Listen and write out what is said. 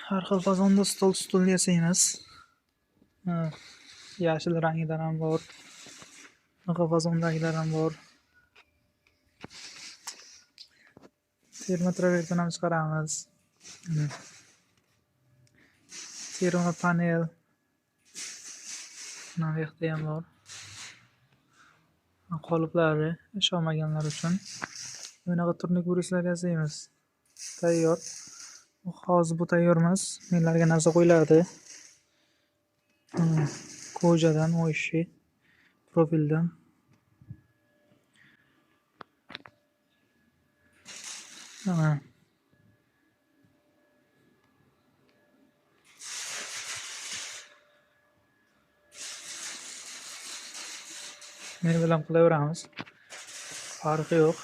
Har xil fazonda stul yasaymiz. Yashil rangidan ham bor. Bunaqa fazondagilar ham bor. Termotraverdan ham chiqaramiz. Termopanel. Mana bu yoqda ham bor. Qoliplari ishonmaganlar uchun. Bunaqa turnik burishlar yasaymiz. Tayyor. Hozir bu tayyor emas. Menlarga narsa qo'yiladi. Kojadan, mo'yshi, profildan. Men bilan qilaveramiz. Farqi yo'q.